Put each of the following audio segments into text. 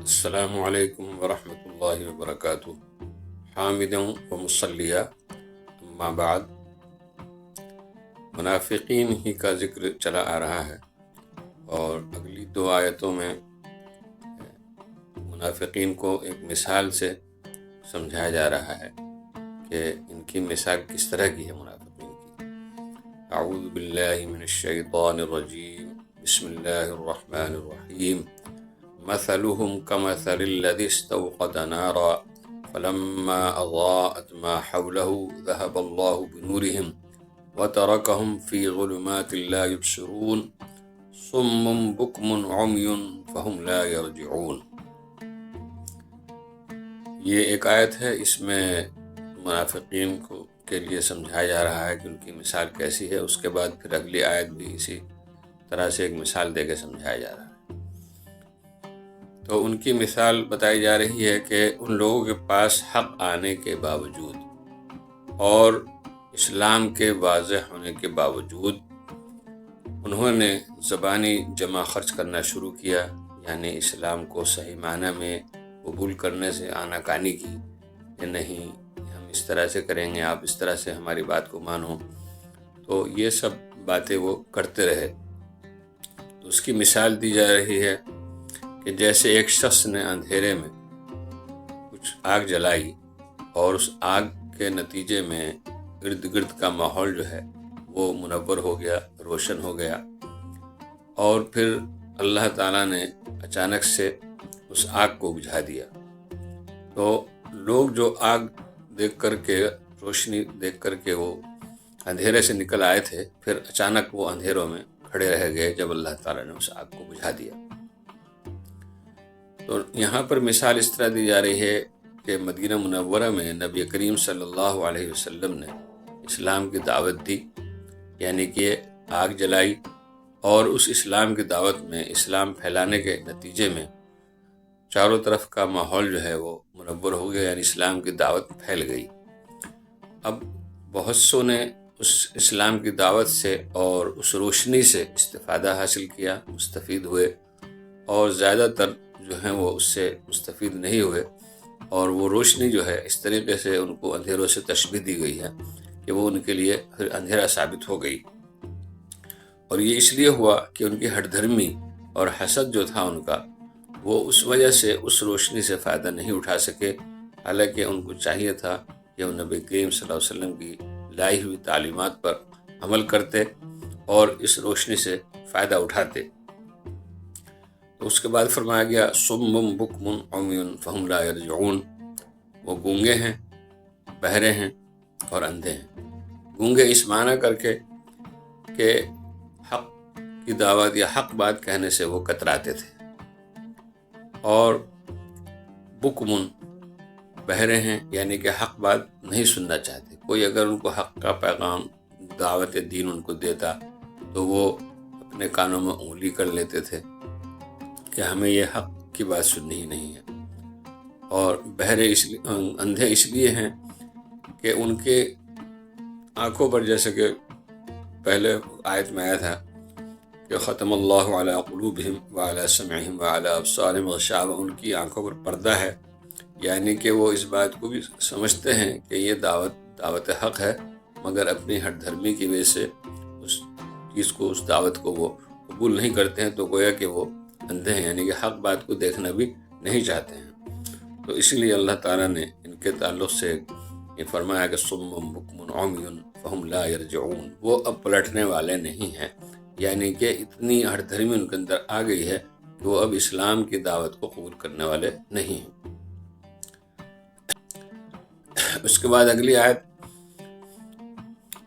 السلام علیکم ورحمۃ اللہ وبرکاتہ۔ حامداً و مصلیہ، اما بعد۔ منافقین ہی کا ذکر چلا آ رہا ہے، اور اگلی دو آیتوں میں منافقین کو ایک مثال سے سمجھایا جا رہا ہے کہ ان کی مثال کس طرح کی ہے منافقین کی۔ اعوذ باللہ من الشیطان الرجیم، بسم اللہ الرحمن الرحیم۔ مثلهم كمثل الذي استوقد نارا فلما أضاءت ما حوله ذهب الله بنورهم وتركهم في ظلمات لا يبصرون صم بكم عمي فهم لا يرجعون۔ یہ ایک آیت ہے، اس میں منافقین کے لیے سمجھایا جا رہا ہے کہ ان کی مثال کیسی ہے۔ اس کے بعد پھر اگلی آیت بھی اسی طرح سے ایک مثال دے کے سمجھایا جا رہا ہے۔ تو ان کی مثال بتائی جا رہی ہے کہ ان لوگوں کے پاس حق آنے کے باوجود اور اسلام کے واضح ہونے کے باوجود انہوں نے زبانی جمع خرچ کرنا شروع کیا، یعنی اسلام کو صحیح معنی میں قبول کرنے سے آناکانی کی کہ نہیں، ہم اس طرح سے کریں گے، آپ اس طرح سے ہماری بات کو مانو۔ تو یہ سب باتیں وہ کرتے رہے۔ تو اس کی مثال دی جا رہی ہے کہ جیسے ایک شخص نے اندھیرے میں کچھ آگ جلائی اور اس آگ کے نتیجے میں ارد گرد کا ماحول جو ہے وہ منور ہو گیا، روشن ہو گیا، اور پھر اللہ تعالیٰ نے اچانک سے اس آگ کو بجھا دیا۔ تو لوگ جو آگ دیکھ کر کے، روشنی دیکھ کر کے وہ اندھیرے سے نکل آئے تھے، پھر اچانک وہ اندھیروں میں کھڑے رہ گئے جب اللہ تعالیٰ نے اس آگ کو بجھا دیا۔ تو یہاں پر مثال اس طرح دی جا رہی ہے کہ مدینہ منورہ میں نبی کریم صلی اللہ علیہ وسلم نے اسلام کی دعوت دی، یعنی کہ آگ جلائی، اور اس اسلام کی دعوت میں اسلام پھیلانے کے نتیجے میں چاروں طرف کا ماحول جو ہے وہ منور ہو گیا، یعنی اسلام کی دعوت پھیل گئی۔ اب بہت سو نے اس اسلام کی دعوت سے اور اس روشنی سے استفادہ حاصل کیا، مستفید ہوئے، اور زیادہ تر جو ہیں وہ اس سے مستفید نہیں ہوئے، اور وہ روشنی جو ہے اس طریقے سے ان کو اندھیروں سے تشبیہ دی گئی ہے کہ وہ ان کے لیے پھر اندھیرا ثابت ہو گئی۔ اور یہ اس لیے ہوا کہ ان کی ہٹ دھرمی اور حسد جو تھا ان کا، وہ اس وجہ سے اس روشنی سے فائدہ نہیں اٹھا سکے، حالانکہ ان کو چاہیے تھا کہ وہ نبی کریم صلی اللہ علیہ وسلم کی لائی ہوئی تعلیمات پر عمل کرتے اور اس روشنی سے فائدہ اٹھاتے۔ تو اس کے بعد فرمایا گیا صم بکم عمی فہم لا یرجعون، وہ گونگے ہیں، بہرے ہیں اور اندھے ہیں۔ گونگے اس معنی کر کے کہ حق کی دعوت یا حق بات کہنے سے وہ کتراتے تھے، اور بکمن بہرے ہیں، یعنی کہ حق بات نہیں سننا چاہتے۔ کوئی اگر ان کو حق کا پیغام، دعوت دین ان کو دیتا تو وہ اپنے کانوں میں انگلی کر لیتے تھے کہ ہمیں یہ حق کی بات سننی ہی نہیں ہے۔ اور بہرے اندھے اس لیے ہیں کہ ان کے آنکھوں پر، جیسے کہ پہلے آیت میں آیا تھا کہ ختم اللہ علی قلوبہم وعلی سمعہم وعلی ابصارہم غشاوہ، ان کی آنکھوں پر پردہ ہے، یعنی کہ وہ اس بات کو بھی سمجھتے ہیں کہ یہ دعوت حق ہے، مگر اپنی ہٹ دھرمی کی وجہ سے اس چیز کو، اس دعوت کو وہ قبول نہیں کرتے ہیں۔ تو گویا کہ وہ اندھے ہیں، یعنی کہ حق بات کو دیکھنا بھی نہیں چاہتے ہیں۔ تو اسی لیے اللہ تعالیٰ نے ان کے تعلق سے یہ فرمایا کہ صم بکم عمی فہم لا یرجعون، وہ اب پلٹنے والے نہیں ہیں، یعنی کہ اتنی ہٹ دھرمی ان کے اندر آ گئی ہے کہ وہ اب اسلام کی دعوت کو قبول کرنے والے نہیں ہیں۔ اس کے بعد اگلی آیت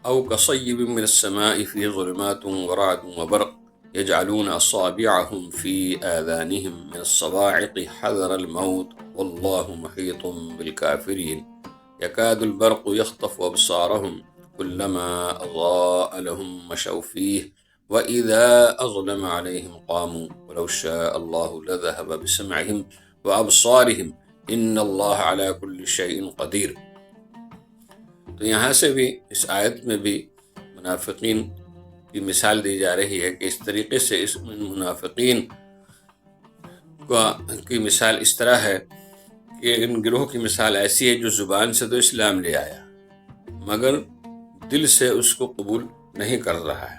او کصیب من السماء فی ظلمات ورعد وبرق يجعلون أصابعهم في آذانهم من الصواعق حذر الموت والله محيط بالكافرين يكاد البرق يخطف أبصارهم كلما أضاء لهم مشوا فيه وإذا أظلم عليهم قاموا ولو شاء الله لذهب بسمعهم وأبصارهم إن الله على كل شيء قدير۔ تو یہاں سے بھی اس آیت میں بھی منافقین کی مثال دی جا رہی ہے کہ اس طریقے سے اس منافقین کی مثال اس طرح ہے کہ ان گروہ کی مثال ایسی ہے جو زبان سے تو اسلام لے آیا مگر دل سے اس کو قبول نہیں کر رہا ہے،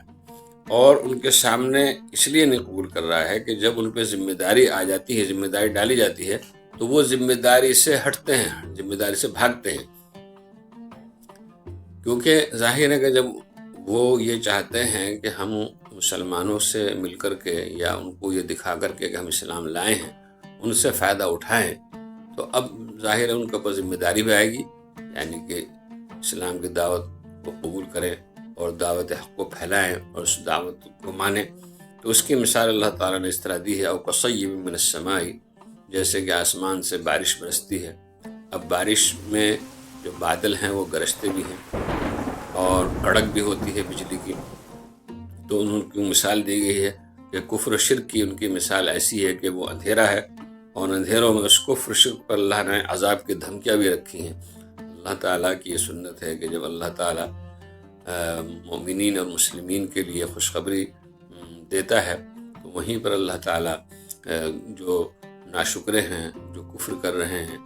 اور ان کے سامنے اس لیے نہیں قبول کر رہا ہے کہ جب ان پہ ذمہ داری آ جاتی ہے، ذمہ داری ڈالی جاتی ہے، تو وہ ذمہ داری سے ہٹتے ہیں، ذمہ داری سے بھاگتے ہیں، کیونکہ ظاہر ہے کہ جب وہ یہ چاہتے ہیں کہ ہم مسلمانوں سے مل کر کے یا ان کو یہ دکھا کر کے کہ ہم اسلام لائے ہیں ان سے فائدہ اٹھائیں، تو اب ظاہر ہے ان کے اوپر ذمہ داری بھی آئے گی، یعنی کہ اسلام کی دعوت کو قبول کریں اور دعوت حق کو پھیلائیں اور اس دعوت کو مانیں۔ تو اس کی مثال اللہ تعالیٰ نے اس طرح دی ہے، او کصیب من السماء، جیسے کہ آسمان سے بارش برستی ہے۔ اب بارش میں جو بادل ہیں وہ گرجتے بھی ہیں اور کڑک بھی ہوتی ہے بجلی کی، تو ان کی مثال دی گئی ہے کہ کفر و شرک کی ان کی مثال ایسی ہے کہ وہ اندھیرا ہے، اور اندھیروں میں اس کفر و شرک پر اللہ نے عذاب کی دھمکیاں بھی رکھی ہیں۔ اللہ تعالیٰ کی یہ سنت ہے کہ جب اللہ تعالیٰ مومنین اور مسلمین کے لیے خوشخبری دیتا ہے تو وہیں پر اللہ تعالیٰ جو ناشکرے ہیں، جو کفر کر رہے ہیں،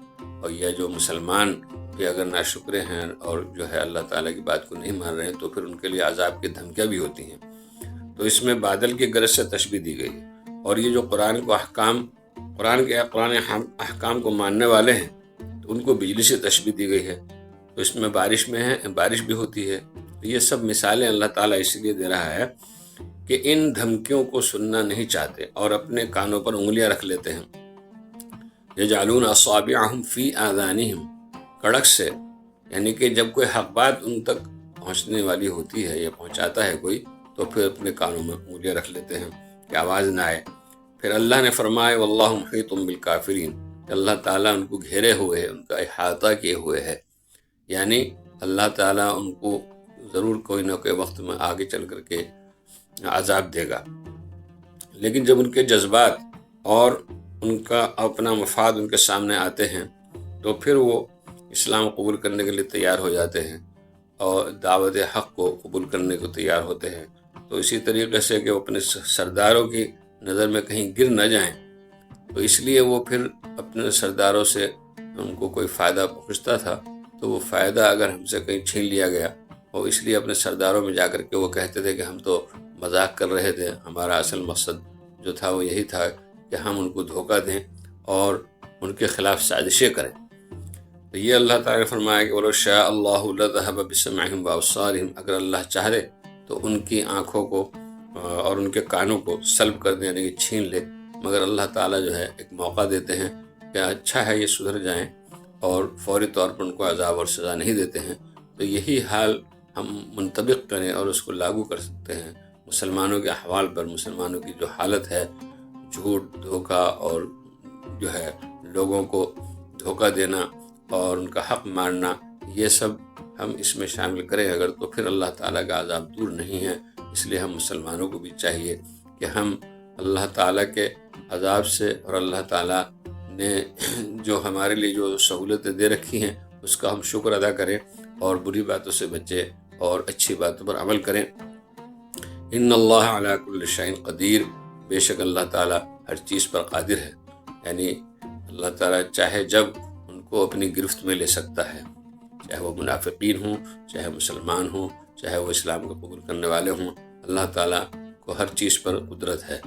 اور یا جو مسلمان بھی اگر ناشکرے ہیں اور جو ہے اللہ تعالیٰ کی بات کو نہیں مان رہے ہیں، تو پھر ان کے لیے عذاب کی دھمکیاں بھی ہوتی ہیں۔ تو اس میں بادل کی گرج سے تشبیہ دی گئی ہے، اور یہ جو قرآن کے احکام کو ماننے والے ہیں تو ان کو بجلی سے تشبیہ دی گئی ہے، تو اس میں بارش بھی ہوتی ہے۔ تو یہ سب مثالیں اللہ تعالیٰ اس لیے دے رہا ہے کہ ان دھمکیوں کو سننا نہیں چاہتے اور اپنے کانوں پر انگلیاں رکھ لیتے ہیں۔ یجعلون اصابعہم فی آذانہم، کڑک سے، یعنی کہ جب کوئی حق بات ان تک پہنچنے والی ہوتی ہے یا پہنچاتا ہے کوئی، تو پھر اپنے کانوں میں انگلیاں رکھ لیتے ہیں کہ آواز نہ آئے۔ پھر اللہ نے فرمایا واللہ محیط بالکافرین، کہ اللہ تعالیٰ ان کو گھیرے ہوئے ہے، ان کا احاطہ کیے ہوئے ہے، یعنی اللہ تعالیٰ ان کو ضرور کوئی نہ کوئی وقت میں آگے چل کر کے عذاب دے گا۔ لیکن جب ان کے جذبات اور ان کا اپنا مفاد ان کے سامنے آتے ہیں تو پھر وہ اسلام قبول کرنے کے لیے تیار ہو جاتے ہیں اور دعوت حق کو قبول کرنے کو تیار ہوتے ہیں۔ تو اسی طریقے سے کہ وہ اپنے سرداروں کی نظر میں کہیں گر نہ جائیں، تو اس لیے وہ پھر اپنے سرداروں سے ان کو کوئی فائدہ پہنچتا تھا تو وہ فائدہ اگر ہم سے کہیں چھین لیا گیا، اور اس لیے اپنے سرداروں میں جا کر کے وہ کہتے تھے کہ ہم تو مذاق کر رہے تھے، ہمارا اصل مقصد جو تھا وہ یہی تھا کہ ہم ان کو دھوکہ دیں اور ان کے خلاف سازشیں کریں۔ تو یہ اللہ تعالیٰ نے فرمایا کہ وَلَوْ شَاءَ اللَّهُ لَذَهَبَ بِسَمْعِهِمْ وَأَبْصَارِهِمْ، اگر اللہ چاہے تو ان کی آنکھوں کو اور ان کے کانوں کو سلب کر دیں، یعنی کہ چھین لے، مگر اللہ تعالیٰ جو ہے ایک موقع دیتے ہیں کہ اچھا ہے یہ سدھر جائیں، اور فوری طور پر ان کو عذاب اور سزا نہیں دیتے ہیں۔ تو یہی حال ہم منطبق کریں اور اس کو لاگو کر سکتے ہیں مسلمانوں کے احوال پر۔ مسلمانوں کی جو حالت ہے، جھوٹ، دھوکہ اور جو ہے لوگوں کو دھوکہ دینا اور ان کا حق مارنا، یہ سب ہم اس میں شامل کریں اگر، تو پھر اللہ تعالیٰ کا عذاب دور نہیں ہے۔ اس لیے ہم مسلمانوں کو بھی چاہیے کہ ہم اللہ تعالیٰ کے عذاب سے اور اللہ تعالیٰ نے جو ہمارے لیے جو سہولتیں دے رکھی ہیں اس کا ہم شکر ادا کریں اور بری باتوں سے بچیں اور اچھی باتوں پر عمل کریں۔ ان اللہ علی کل شیء قدیر، بے شک اللہ تعالیٰ ہر چیز پر قادر ہے، یعنی اللہ تعالیٰ چاہے جب ان کو اپنی گرفت میں لے سکتا ہے، چاہے وہ منافقین ہوں، چاہے مسلمان ہوں، چاہے وہ اسلام کو قبول کرنے والے ہوں، اللہ تعالیٰ کو ہر چیز پر قدرت ہے۔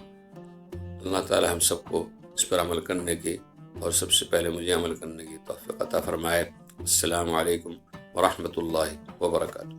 اللہ تعالیٰ ہم سب کو اس پر عمل کرنے کی اور سب سے پہلے مجھے عمل کرنے کی توفیق عطا فرمائے۔ السلام علیکم ورحمۃ اللہ وبرکاتہ۔